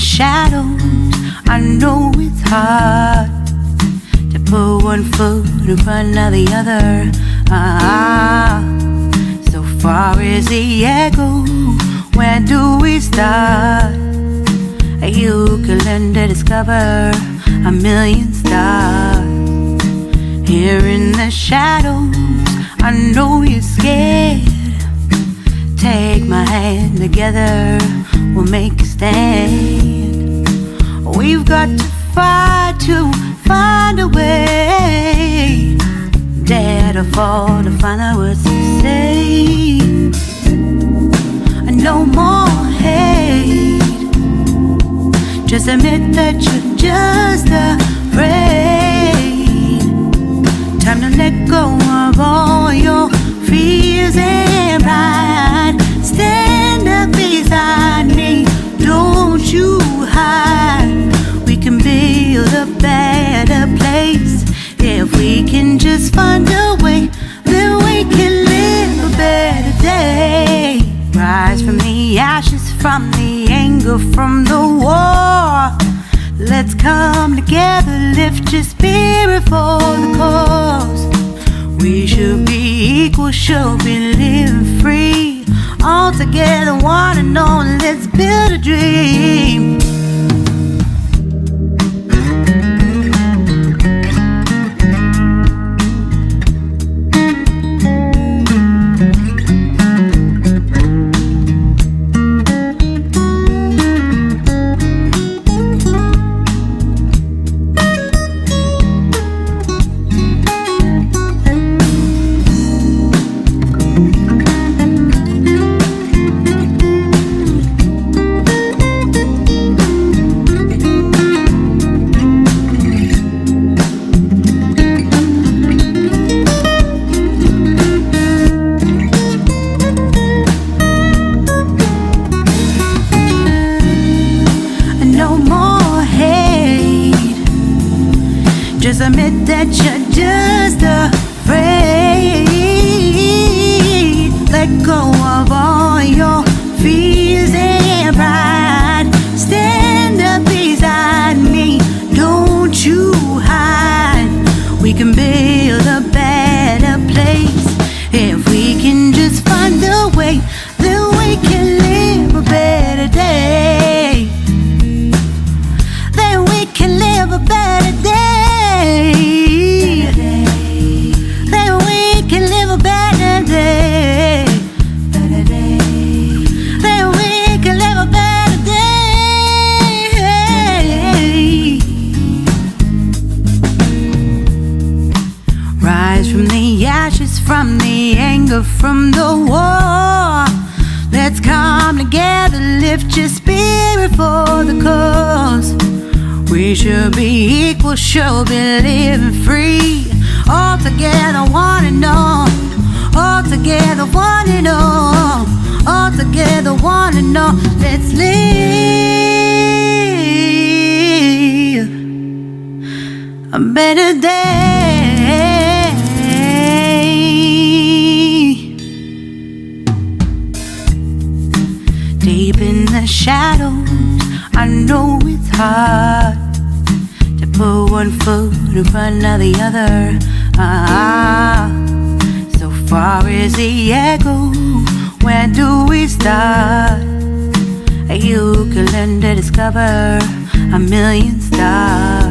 shadows, I know it's hard to put one foot in front of the other. So far as the echo, where do we start? You can learn to discover a million stars. Here in the shadows, I know you're scared. Take my hand, together we'll make a stand. We've got to fight to find a way. Dare to fall to find out what to say. No more hate. Just admit that you're just afraid. Time to let go of all your fears and pride. Stand up beside me, don't you hide. We can build a better place. If we can just find a way, then we can live a better day. Rise from the ashes, from the anger, from the war. Let's come together, lift your spirit for the cause. We should be equal, should be living free. All together, one and all, let's build a dream. Just admit that you're just afraid. Let go of all your fears and pride. Stand up beside me, don't you hide. We can build a better place. If we can just find a way, then we can live a better day. Then we can live a better day. Then we can live a better day. Then we can live a better day. Rise from the ashes, from the anger, from the war. Let's come together, lift your spirit for the cause. We should be equal, should be living free. All together, one and all. All together, one and all. All together, one and all. Let's live a better day. Deep in the shadows, I know it's hard to put one foot in front of the other. So far as the echo, where do we start? You can learn to discover a million stars.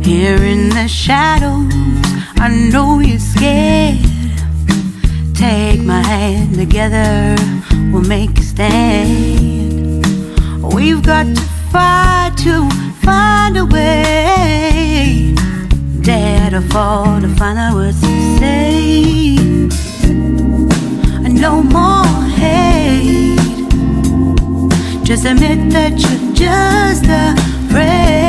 Here in the shadows, I know you're scared. Take my hand, together we'll make a stand. We've got to fight to find a way. Dare to fall to find out what to say. No more hate. Just admit that you're just afraid.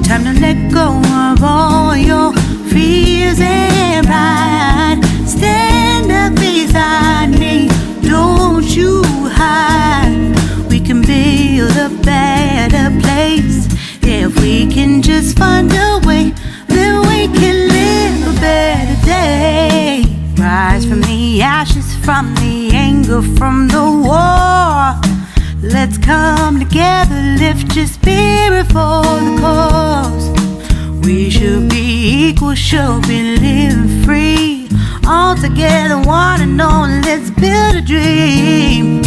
Time to let go of all your fears and pride. Stand up beside me, don't you hide. We can build a better place. If we can just find a way, then we can live a better day. Rise from the ashes, from the anger, from the war. Let's come together, lift your spirit for the cause. We should be equal, should be living free. All together, one and all, let's build a dream.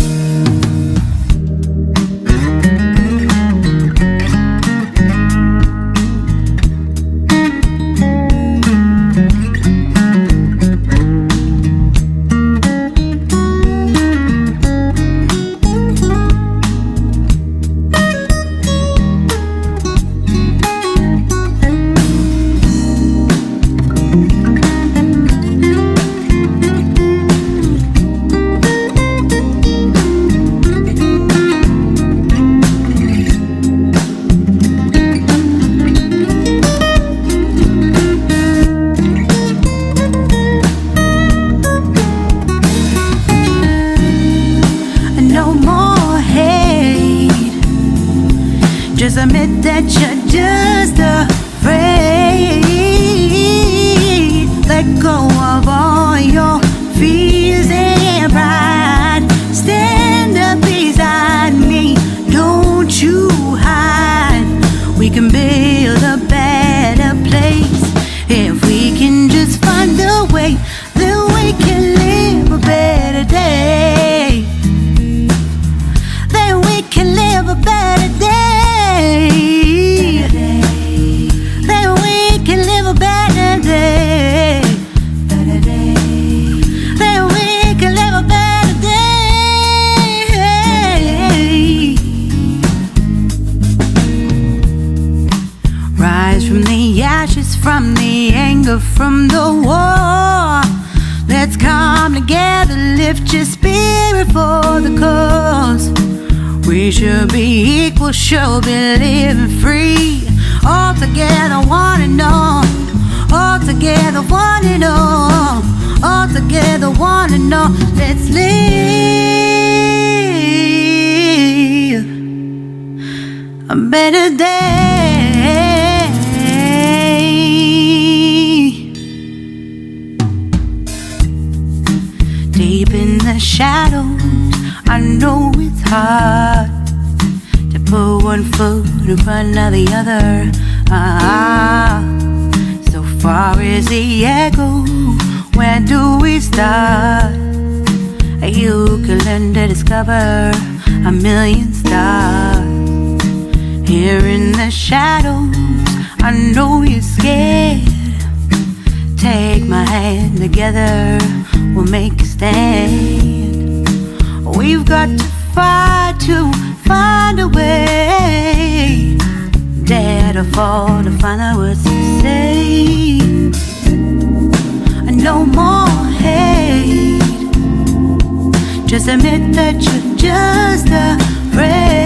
Just admit that you're just afraid. Let go of all your fears and pride. Stand up beside me, don't you hide. We can build a better place if we can just find a way. Then we can live a better day. Then we can live a better day. Then we can live a better day. Then we can live a better day. Rise from the ashes, from the anger, from the war. Let's come together, lift your spirit for the cause. We should be equal, should be living free. All together, one and all. All together, one and all. All together, one and all. Let's live a better day. Deep in the shadows, I know it's hard to put one foot in front of the other. So far is the echo, where do we start? You can learn to discover a million stars. Here in the shadows, I know you're scared. Take my hand, together we'll make a stand. We've got to fight to find a way. Dare to fall to find out what to say. No more hate. Just admit that you're just afraid.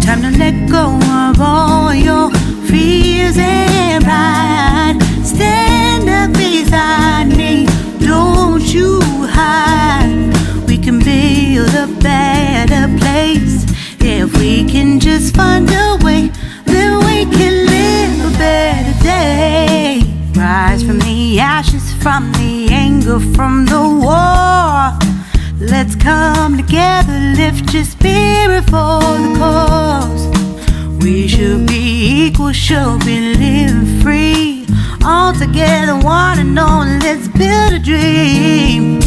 Time to let go of all your fears and pride. Stand up beside me, don't you hide. We can build a better place if we can just find a way. Then we can live a better day. Rise from the ashes, from the anger, from the war. Let's come together, lift your spirit for the cause. We should be equal, should be living free. All together, one and all, let's build a dream.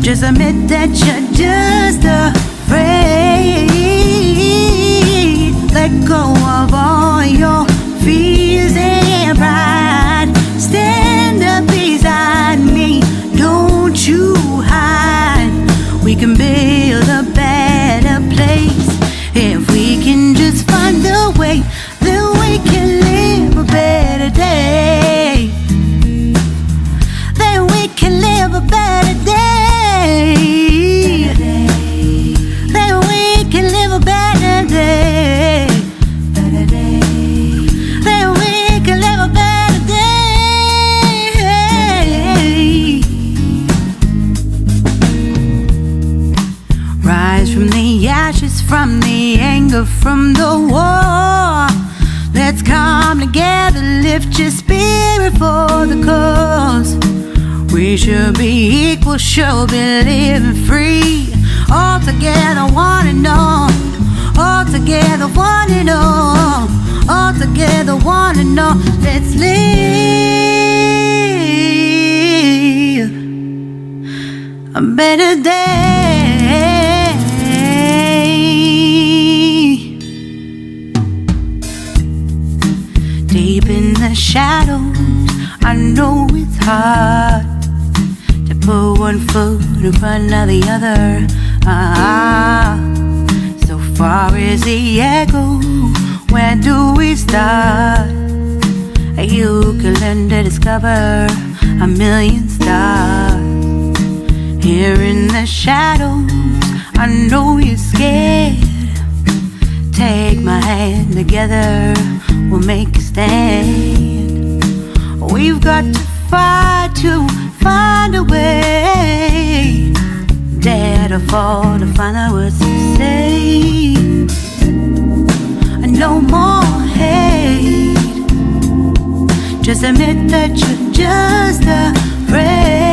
Just admit that you're just afraid. Let go of all your fears and pride. Stand up beside me, don't you anger from the war. Let's come together, lift your spirit for the cause. We should be equal, should be living free. All together, one and all. All together, one and all. All together, one and all. Let's live a better day. Deep in the shadows, I know it's hard to put one foot in front of the other. So far is the echo, where do we start? You can learn to discover a million stars. Here in the shadows, I know you're scared. Take my hand, together we'll make a stand. We've got to fight to find a way. Dare to fall to find out what to say. No more hate. Just admit that you're just afraid.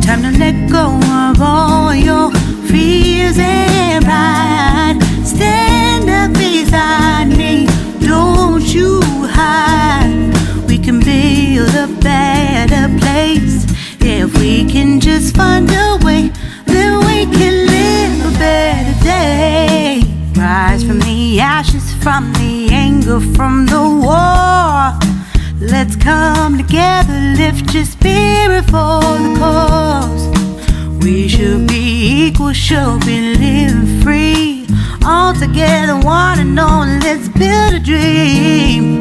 Time to let go of all your fears and pride. Stand up beside me, don't you hide. We can build a better place. If we can just find a way, then we can live a better day. Rise from the ashes, from the anger, from the war. Let's come together, lift your spirit for the cause. We should be equal, should be living free. All together, one and all, let's build a dream.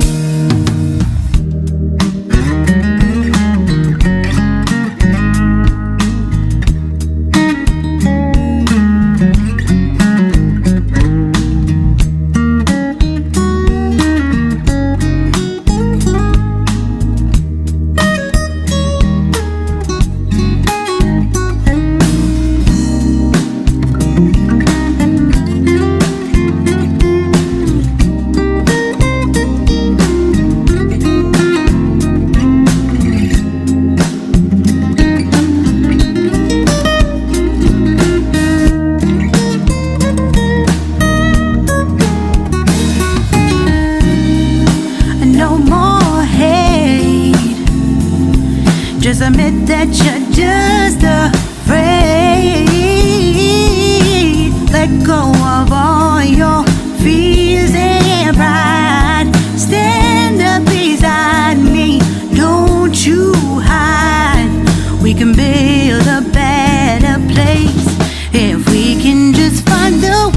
Just admit that you're just afraid. Let go of all